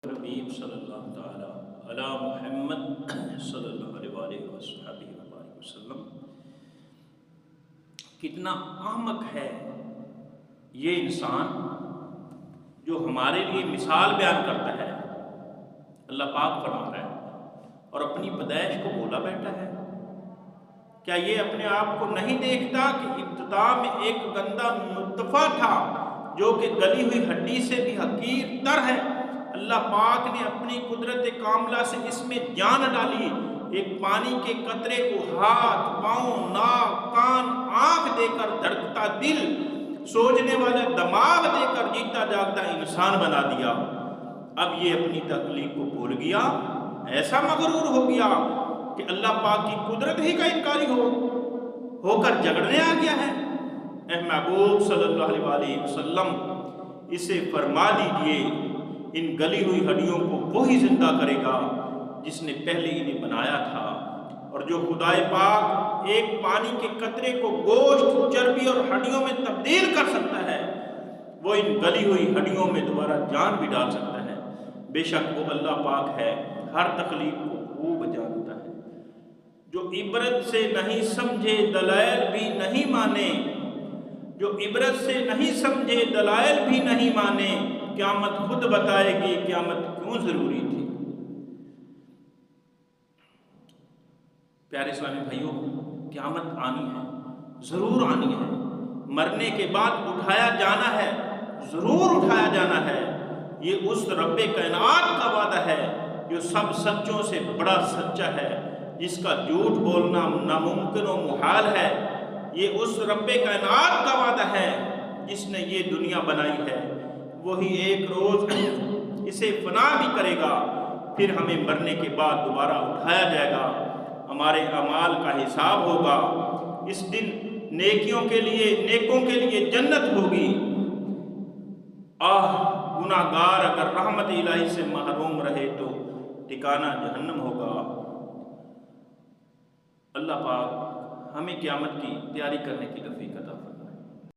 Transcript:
حبیب صلی اللہ تعالی علی محمد صلی اللہ علیہ وسلم. کتنا احمق ہے یہ انسان جو ہمارے لیے مثال بیان کرتا ہے. اللہ پاک فرما رہا ہے اور اپنی پیدائش کو بولا بیٹھا ہے. کیا یہ اپنے آپ کو نہیں دیکھتا کہ ابتدا میں ایک گندا نطفہ تھا جو کہ گلی ہوئی ہڈی سے بھی حقیر تر ہے. اللہ پاک نے اپنی قدرت کاملہ سے اس میں جان ڈالی. ایک پانی کے قطرے کو ہاتھ، پاؤں، ناک، کان، آنکھ دے کر دھڑکتا دل، سوچنے والا دماغ دے کر جیتا جاگتا انسان بنا دیا. اب یہ اپنی تخلیق کو بھول گیا، ایسا مغرور ہو گیا کہ اللہ پاک کی قدرت ہی کا انکاری ہو کر جھگڑنے آ گیا ہے. اے محبوب صلی اللہ علیہ وسلم، اسے فرما دیجئے ان گلی ہوئی ہڈیوں کو وہی زندہ کرے گا جس نے پہلے انہیں بنایا تھا. اور جو خدائے پاک ایک پانی کے قطرے کو گوشت، چربی اور ہڈیوں میں تبدیل کر سکتا ہے، وہ ان گلی ہوئی ہڈیوں میں دوبارہ جان بھی ڈال سکتا ہے. بے شک وہ اللہ پاک ہے، ہر تخلیق کو خوب جانتا ہے. جو عبرت سے نہیں سمجھے دلائل بھی نہیں مانے، جو عبرت سے نہیں سمجھے دلائل بھی نہیں مانے، قیامت خود بتائے گی قیامت کیوں ضروری تھی. پیارے اسلامی بھائیوں، قیامت آنی ہے، ضرور آنی ہے. مرنے کے بعد اٹھایا جانا ہے، ضرور اٹھایا جانا ہے. یہ اس رب کائنات کا وعدہ ہے جو سب سچوں سے بڑا سچا ہے، جس کا جھوٹ بولنا ناممکن و محال ہے. یہ اس رب کائنات کا وعدہ ہے جس نے یہ دنیا بنائی ہے. وہی ایک روز اسے فنا بھی کرے گا، پھر ہمیں مرنے کے بعد دوبارہ اٹھایا جائے گا. ہمارے اعمال کا حساب ہوگا. اس دن نیکوں کے لیے جنت ہوگی. گناہگار اگر رحمت الہی سے محروم رہے تو ٹھکانہ جہنم ہوگا. اللہ پاک ہمیں قیامت کی تیاری کرنے کی توفیق عطا